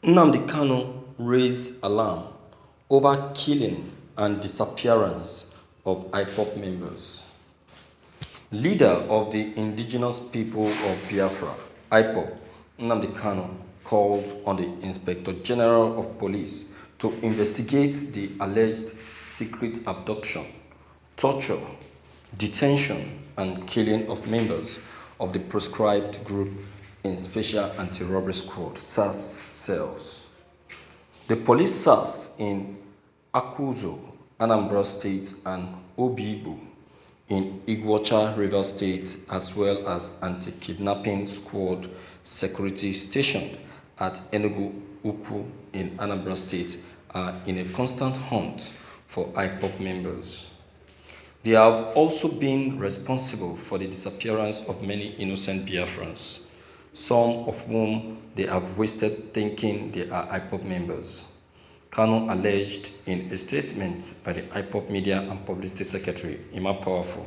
Nnamdi Kanu raised alarm over killing and disappearance of IPOB members. Leader of the indigenous people of Biafra, IPOB, Nnamdi Kanu, called on the Inspector General of Police to investigate the alleged secret abduction, torture, detention, and killing of members of the proscribed group in Special Anti-Robbery Squad (SAS) cells. The police SARS in Akuzo, Anambra State, and Obibo in Iguacha River State, as well as anti-kidnapping squad security stationed at Enugu Ukwu in Anambra State, are in a constant hunt for IPOB members. They have also been responsible for the disappearance of many innocent Biafrans, some of whom they have wasted thinking they are IPOB members. Kanu alleged in a statement by the IPOB Media and Publicity Secretary, Emma Powerful,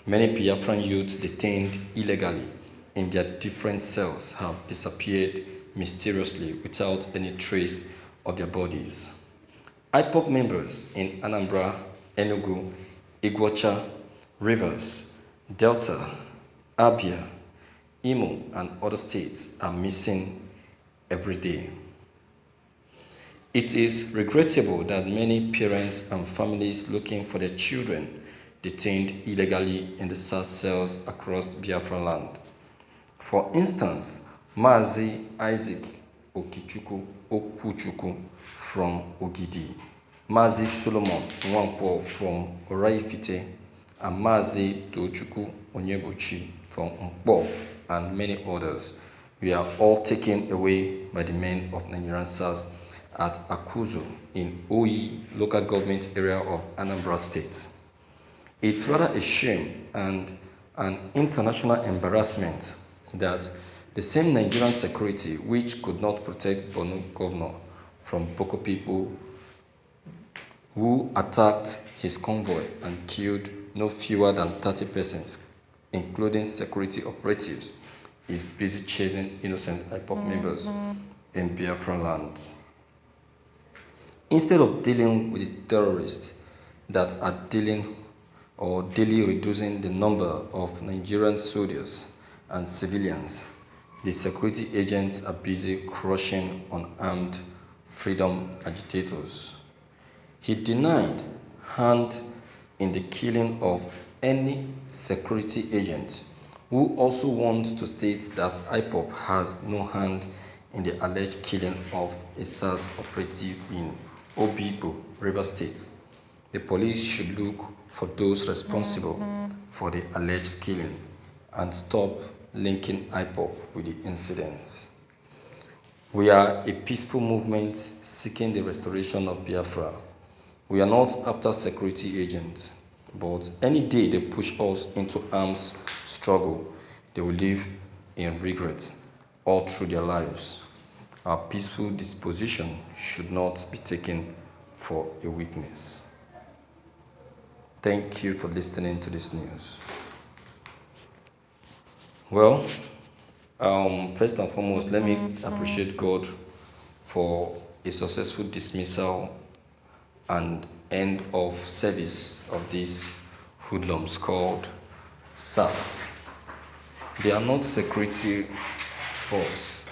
many Biafran youths detained illegally in their different cells have disappeared mysteriously without any trace of their bodies. IPOB members in Anambra, Enugu, Iguacha, Rivers, Delta, Abia, Imo, and other states are missing every day. It is regrettable that many parents and families looking for their children detained illegally in the SAS cells across Biafra land. For instance, Mazi Isaac Okuchuku from Ogidi, Mazi Solomon Nwankwo from Oraifite, and Mazi Tochukwu Onyebuchi from Nkpo, and many others, were all taken away by the men of Nigerian SARS at Akuzo in Oyi local government area of Anambra State. It's rather a shame and an international embarrassment that the same Nigerian security which could not protect Borno governor from Boko people who attacked his convoy and killed no fewer than 30 persons, including security operatives, is busy chasing innocent IPOB members in Biafra lands. Instead of dealing with the terrorists that are daily reducing the number of Nigerian soldiers and civilians, the security agents are busy crushing unarmed freedom agitators. He denied hand in the killing of any security agent who also wants to state that IPOB has no hand in the alleged killing of a SARS operative in Obibo, River State. The police should look for those responsible for the alleged killing and stop linking IPOB with the incidents. We are a peaceful movement seeking the restoration of Biafra. We are not after security agents, but any day they push us into arms struggle, they will live in regret all through their lives. Our peaceful disposition should not be taken for a weakness. Thank you for listening to this news. Well, first and foremost, let me appreciate God for a successful dismissal and end of service of these hoodlums called SARS. They are not security force.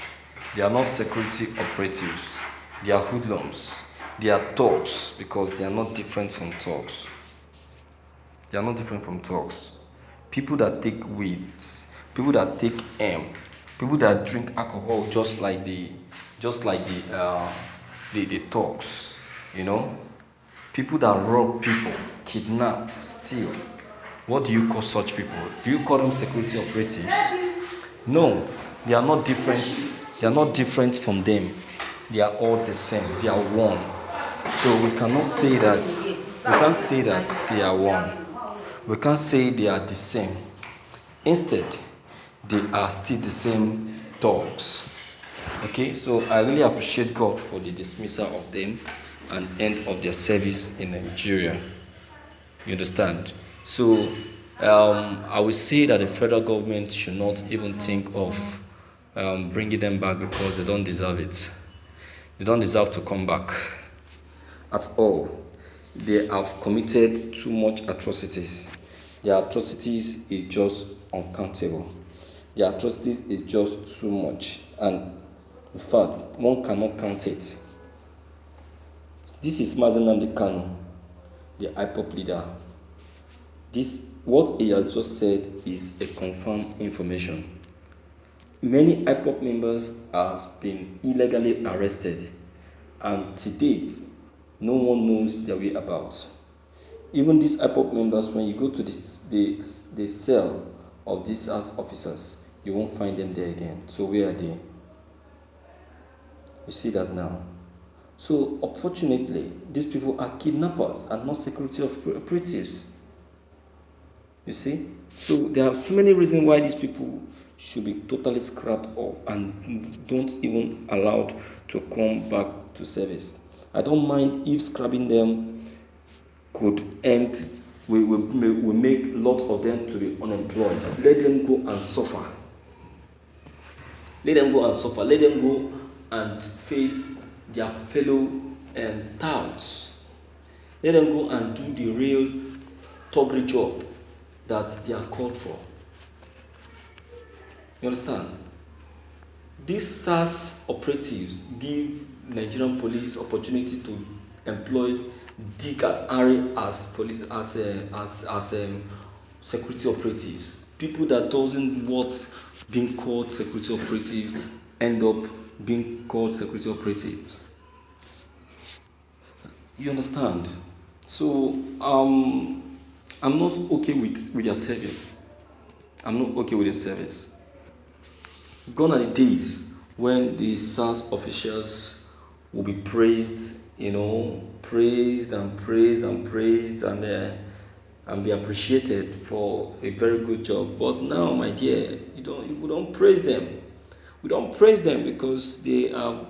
They are not security operatives. They are hoodlums. They are thugs because they are not different from thugs. They are not different from thugs. People that take weeds, people that take people that drink alcohol just like the thugs, you know. People that rob people, kidnap, steal. What do you call such people? Do you call them security operatives? No, they are not different. They are not different from them. They are all the same. They are one. So we cannot say that. We can't say that they are one. We can't say they are the same. Instead, they are still the same dogs. Okay, so I really appreciate God for the dismissal of them and end of their service in Nigeria. You understand? So I would say that the federal government should not even think of bringing them back because they don't deserve it. They don't deserve to come back at all. They have committed too much atrocities. Their atrocities is just uncountable. Their atrocities is just too much, and in fact, one cannot count it. This is Mazi Nnamdi Kanu, the IPOB leader. What he has just said is a confirmed information. Many IPOB members have been illegally arrested, and to date, no one knows their whereabouts. Even these IPOB members, when you go to the cell of these SARS officers, you won't find them there again. So where are they? You see that now. So unfortunately, these people are kidnappers and not security operatives. You see? So there are so many reasons why these people should be totally scrapped off and don't even allowed to come back to service. I don't mind if scrapping them could end, we make a lot of them to be unemployed. Let them go and suffer. Let them go and suffer. Let them go and face their fellow touts. Let them go and do the real thuggery job that they are called for. You understand? These SARS operatives give Nigerian police opportunity to employ Dick and Harry as security operatives. People that doesn't want being called security operative end up being called security operatives. You understand? So I'm not okay with their service. I'm not okay with their service. Gone are the days when the SARS officials will be praised, praised and be appreciated for a very good job. But now, my dear, we don't praise them. We don't praise them because they have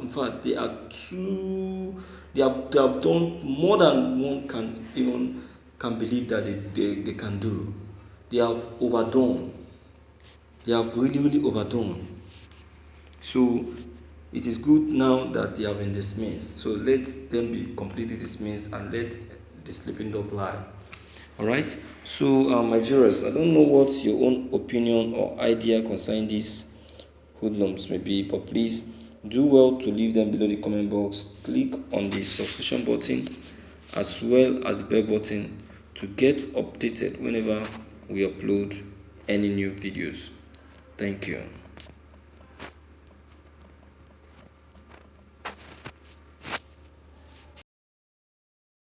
done more than one can believe that they can do. They have overdone. They have really, really overdone. So it is good now that they have been dismissed. So let them be completely dismissed and let the sleeping dog lie. Alright? So my viewers, I don't know what your own opinion or idea concerning these hoodlums may be, but please do well to leave them below the comment box. Click on the subscription button as well as the bell button to get updated whenever we upload any new videos. Thank you.